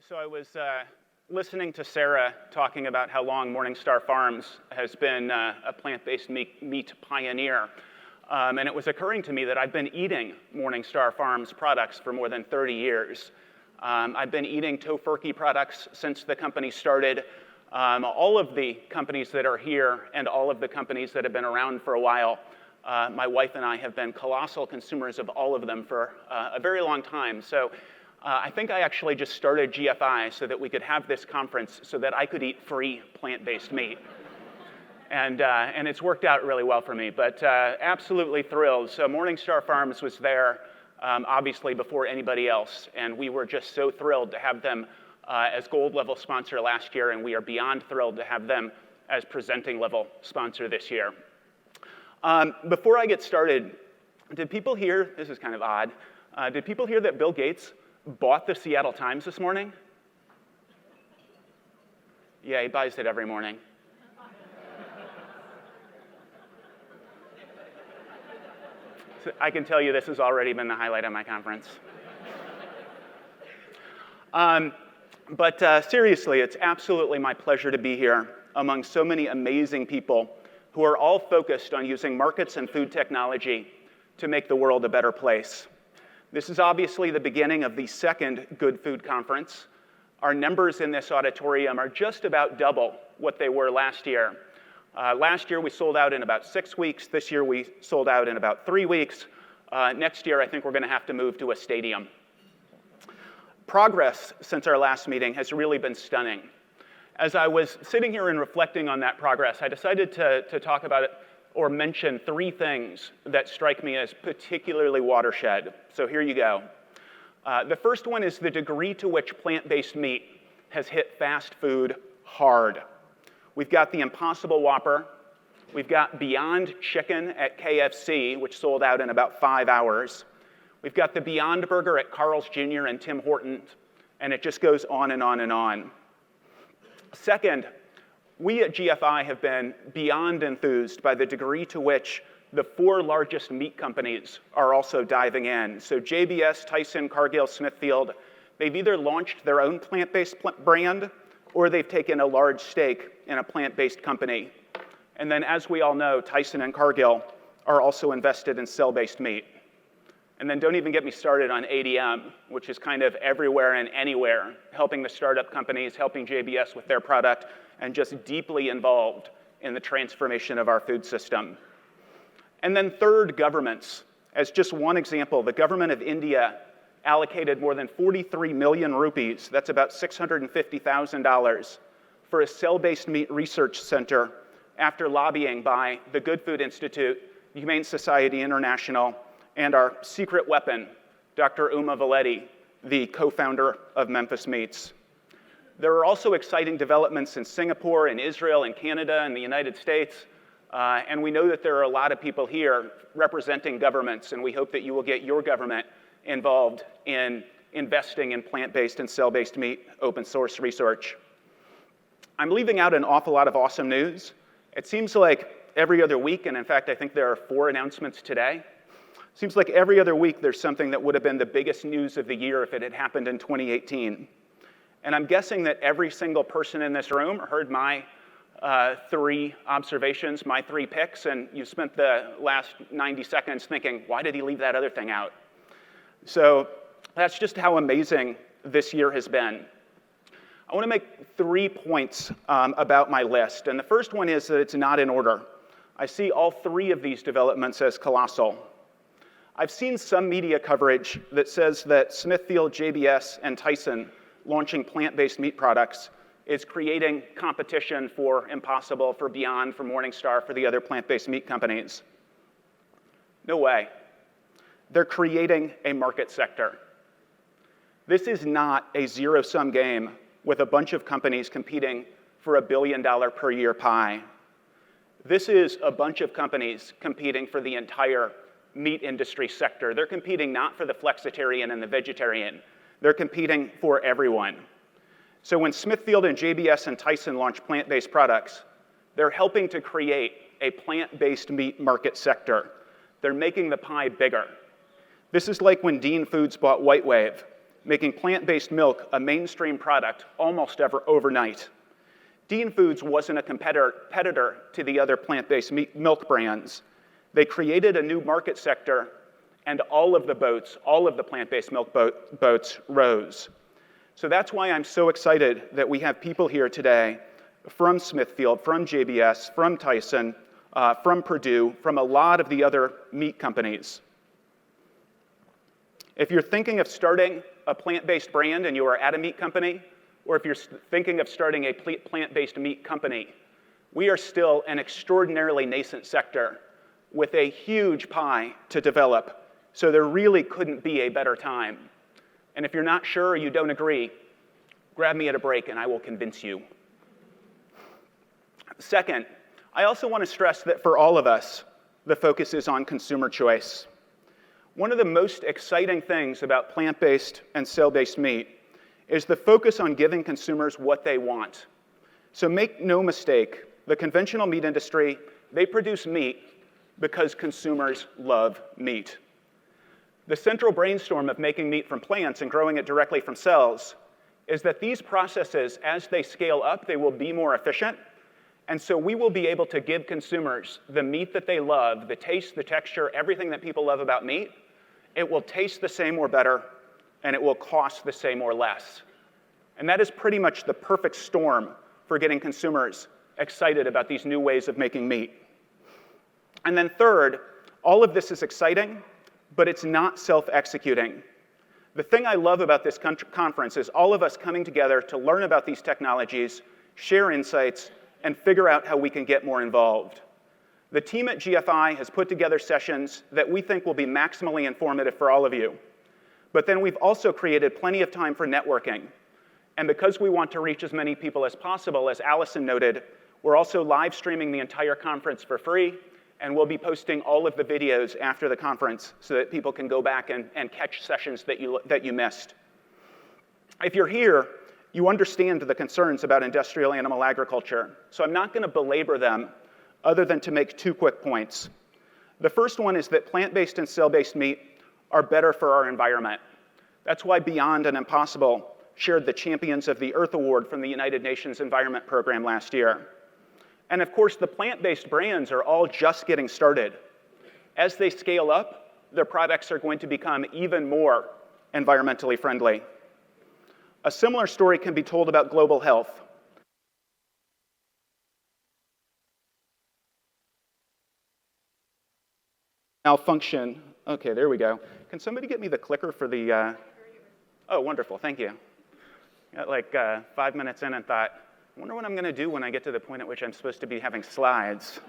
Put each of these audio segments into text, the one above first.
So I was listening to Sarah talking about how long Morningstar Farms has been a plant-based meat pioneer. And it was occurring to me that I've been eating Morningstar Farms products for more than 30 years. I've been eating Tofurkey products since the company started. All of the companies that are here and all of the companies that have been around for a while, my wife and I have been colossal consumers of all of them for a very long time. So I think I actually just started GFI so that we could have this conference so that I could eat free plant-based meat. And it's worked out really well for me, but absolutely thrilled. So Morningstar Farms was there, obviously, before anybody else, and we were just so thrilled to have them as gold level sponsor last year, and we are beyond thrilled to have them as presenting level sponsor this year. Before I get started, did people hear, this is kind of odd, did people hear that Bill Gates bought the Seattle Times this morning? Yeah, he buys it every morning. So I can tell you this has already been the highlight of my conference. But seriously, it's absolutely my pleasure to be here among so many amazing people who are all focused on using markets and food technology to make the world a better place. This is obviously the beginning of the second Good Food Conference. Our numbers in this auditorium are just about double what they were last year. Last year we sold out in about 6 weeks. This year we sold out in about 3 weeks. Next year I think we're going to have to move to a stadium. Progress since our last meeting has really been stunning. As I was sitting here and reflecting on that progress, I decided to talk about it or mention 3 things that strike me as particularly watershed. So here you go. The first one is the degree to which plant-based meat has hit fast food hard. We've got the Impossible Whopper. We've got Beyond Chicken at KFC, which sold out in about 5 hours. We've got the Beyond Burger at Carl's Jr. and Tim Hortons, and it just goes on and on and on. Second, we at GFI have been beyond enthused by the degree to which the 4 largest meat companies are also diving in. So JBS, Tyson, Cargill, Smithfield, they've either launched their own plant-based brand or they've taken a large stake in a plant-based company. And then as we all know, Tyson and Cargill are also invested in cell-based meat. And then don't even get me started on ADM, which is kind of everywhere and anywhere, helping the startup companies, helping JBS with their product, and just deeply involved in the transformation of our food system. And then third, governments. As just one example, the government of India allocated more than 43 million rupees, that's about $650,000, for a cell-based meat research center after lobbying by the Good Food Institute, Humane Society International, and our secret weapon, Dr. Uma Valeti, the co-founder of Memphis Meats. There are also exciting developments in Singapore, and Israel, and Canada, and the United States. And we know that there are a lot of people here representing governments, and we hope that you will get your government involved in investing in plant-based and cell-based meat open source research. I'm leaving out an awful lot of awesome news. It seems like every other week, and in fact, I think there are 4 announcements today. Seems like every other week there's something that would have been the biggest news of the year if it had happened in 2018. And I'm guessing that every single person in this room heard my 3 observations, my 3 picks, and you spent the last 90 seconds thinking, why did he leave that other thing out? So that's just how amazing this year has been. I want to make 3 points about my list. And the first one is that it's not in order. I see all 3 of these developments as colossal. I've seen some media coverage that says that Smithfield, JBS, and Tyson launching plant-based meat products is creating competition for Impossible, for Beyond, for Morningstar, for the other plant-based meat companies. No way. They're creating a market sector. This is not a zero-sum game with a bunch of companies competing for $1 billion per year pie. This is a bunch of companies competing for the entire meat industry sector. They're competing not for the flexitarian and the vegetarian. They're competing for everyone. So when Smithfield and JBS and Tyson launch plant-based products, they're helping to create a plant-based meat market sector. They're making the pie bigger. This is like when Dean Foods bought White Wave. making plant-based milk a mainstream product almost overnight. Dean Foods wasn't a competitor to the other plant-based milk brands. They created a new market sector, and all of the plant-based milk boats rose. So that's why I'm so excited that we have people here today from Smithfield, from JBS, from Tyson, from Purdue, from a lot of the other meat companies. If you're thinking of starting a plant-based brand and you are at a meat company, or if you're thinking of starting a plant-based meat company, we are still an extraordinarily nascent sector with a huge pie to develop, so there really couldn't be a better time. And if you're not sure or you don't agree, grab me at a break and I will convince you. Second, I also want to stress that for all of us, the focus is on consumer choice. One of the most exciting things about plant-based and cell-based meat is the focus on giving consumers what they want. So make no mistake, the conventional meat industry, they produce meat because consumers love meat. The central brainstorm of making meat from plants and growing it directly from cells is that these processes, as they scale up, they will be more efficient, and so we will be able to give consumers the meat that they love, the taste, the texture, everything that people love about meat. It will taste the same or better, and it will cost the same or less. And that is pretty much the perfect storm for getting consumers excited about these new ways of making meat. And then third, all of this is exciting, but it's not self-executing. The thing I love about this conference is all of us coming together to learn about these technologies, share insights, and figure out how we can get more involved. The team at GFI has put together sessions that we think will be maximally informative for all of you. But then we've also created plenty of time for networking. And because we want to reach as many people as possible, as Allison noted, we're also live streaming the entire conference for free, and we'll be posting all of the videos after the conference so that people can go back and catch sessions that you missed. If you're here, you understand the concerns about industrial animal agriculture, so I'm not going to belabor them other than to make two quick points. The first one is that plant-based and cell-based meat are better for our environment. That's why Beyond and Impossible shared the Champions of the Earth Award from the United Nations Environment Program last year. And of course, the plant-based brands are all just getting started. As they scale up, their products are going to become even more environmentally friendly. A similar story can be told about global health. Malfunction. Okay, there we go. Can somebody get me the clicker for the... Oh, wonderful, thank you. Got like 5 minutes in and thought, I wonder what I'm going to do when I get to the point at which I'm supposed to be having slides.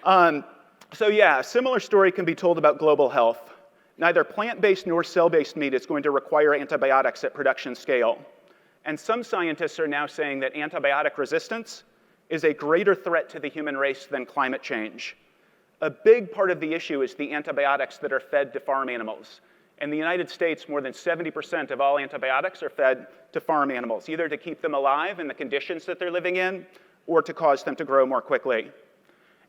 So yeah, a similar story can be told about global health. Neither plant-based nor cell-based meat is going to require antibiotics at production scale. And some scientists are now saying that antibiotic resistance is a greater threat to the human race than climate change. A big part of the issue is the antibiotics that are fed to farm animals. In the United States, more than 70% of all antibiotics are fed to farm animals, either to keep them alive in the conditions that they're living in, or to cause them to grow more quickly.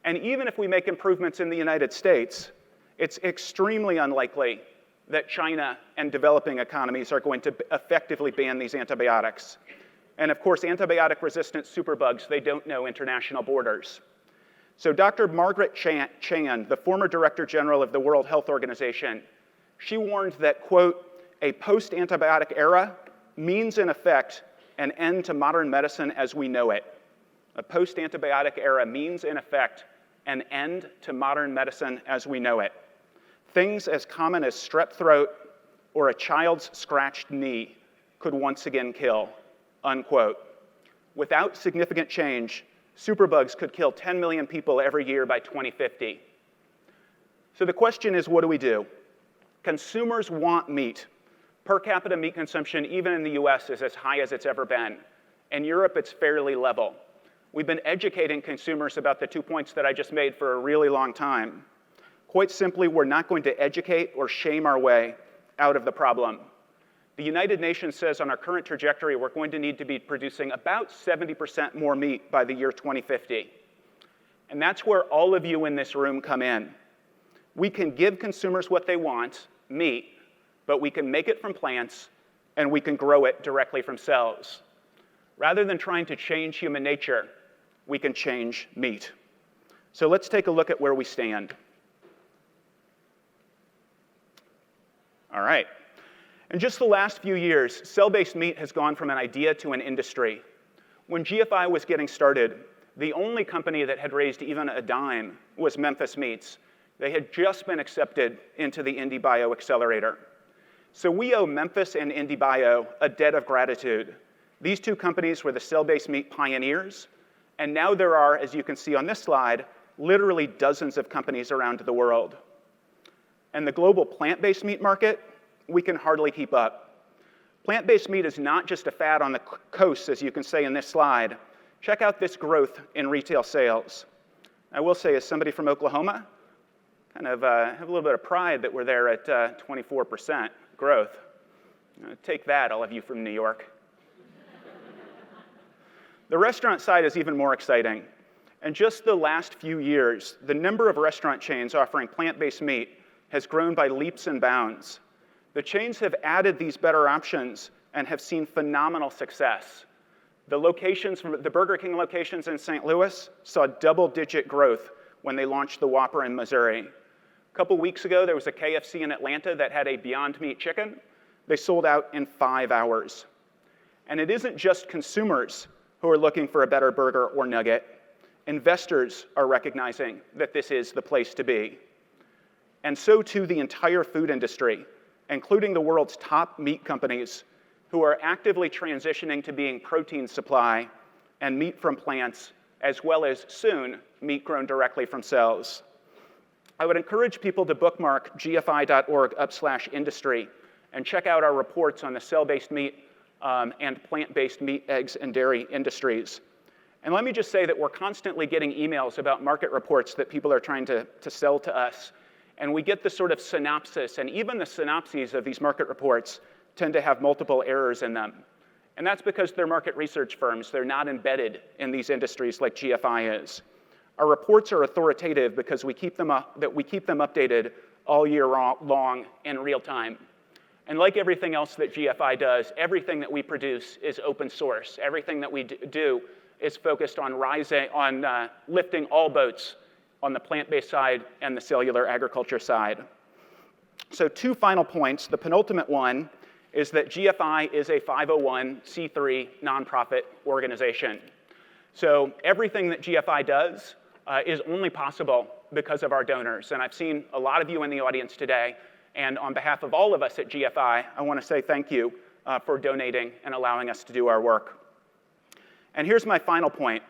And even if we make improvements in the United States, it's extremely unlikely that China and developing economies are going to effectively ban these antibiotics. And of course, antibiotic-resistant superbugs, they don't know international borders. So Dr. Margaret Chan, the former Director General of the World Health Organization, she warned that, quote, a post-antibiotic era means, in effect, an end to modern medicine as we know it. A post-antibiotic era means, in effect, an end to modern medicine as we know it. Things as common as strep throat or a child's scratched knee could once again kill, unquote. Without significant change, superbugs could kill 10 million people every year by 2050. So the question is, what do we do? Consumers want meat. Per capita meat consumption, even in the US, is as high as it's ever been. In Europe, it's fairly level. We've been educating consumers about the 2 points that I just made for a really long time. Quite simply, we're not going to educate or shame our way out of the problem. The United Nations says on our current trajectory, we're going to need to be producing about 70% more meat by the year 2050. And that's where all of you in this room come in. We can give consumers what they want, meat, but we can make it from plants, and we can grow it directly from cells. Rather than trying to change human nature, we can change meat. So let's take a look at where we stand. All right. In just the last few years, cell-based meat has gone from an idea to an industry. When GFI was getting started, the only company that had raised even a dime was Memphis Meats. They had just been accepted into the IndieBio Accelerator. So we owe Memphis and IndieBio a debt of gratitude. These two companies were the cell-based meat pioneers, and now there are, as you can see on this slide, literally dozens of companies around the world. And the global plant-based meat market, we can hardly keep up. Plant-based meat is not just a fad on the coast, as you can see in this slide. Check out this growth in retail sales. I will say, as somebody from Oklahoma, kind of have a little bit of pride that we're there at 24% growth. Take that, all of you from New York. The restaurant side is even more exciting. In just the last few years, the number of restaurant chains offering plant-based meat has grown by leaps and bounds. The chains have added these better options and have seen phenomenal success. The Burger King locations in St. Louis saw double-digit growth when they launched the Whopper in Missouri. A couple weeks ago, there was a KFC in Atlanta that had a Beyond Meat chicken. They sold out in 5 hours. And it isn't just consumers who are looking for a better burger or nugget. Investors are recognizing that this is the place to be. And so too the entire food industry, including the world's top meat companies, who are actively transitioning to being protein supply and meat from plants, as well as soon, meat grown directly from cells. I would encourage people to bookmark gfi.org/industry and check out our reports on the cell-based meat and plant-based meat, eggs, and dairy industries. And let me just say that we're constantly getting emails about market reports that people are trying to sell to us. And we get the sort of synopsis, and even the synopses of these market reports tend to have multiple errors in them. And that's because they're market research firms. They're not embedded in these industries like GFI is. Our reports are authoritative because we keep them updated all year long in real time. And like everything else that GFI does, everything that we produce is open source. Everything that we do is focused on lifting all boats on the plant-based side and the cellular agriculture side. So 2 final points. The penultimate one is that GFI is a 501c3 nonprofit organization. So everything that GFI does is only possible because of our donors. And I've seen a lot of you in the audience today. And on behalf of all of us at GFI, I want to say thank you for donating and allowing us to do our work. And here's my final point.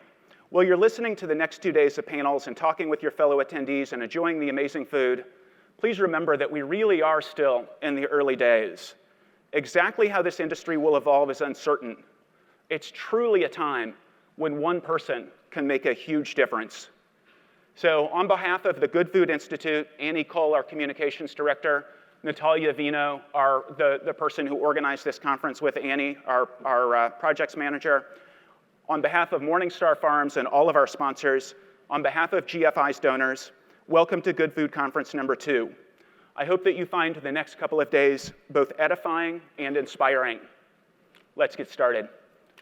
While you're listening to the next 2 days of panels and talking with your fellow attendees and enjoying the amazing food, please remember that we really are still in the early days. Exactly how this industry will evolve is uncertain. It's truly a time when one person can make a huge difference. So on behalf of the Good Food Institute, Annie Cole, our communications director, Natalia Vino, the person who organized this conference with Annie, our projects manager, on behalf of Morningstar Farms and all of our sponsors, on behalf of GFI's donors, welcome to Good Food Conference number 2. I hope that you find the next couple of days both edifying and inspiring. Let's get started.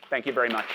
Thank you very much.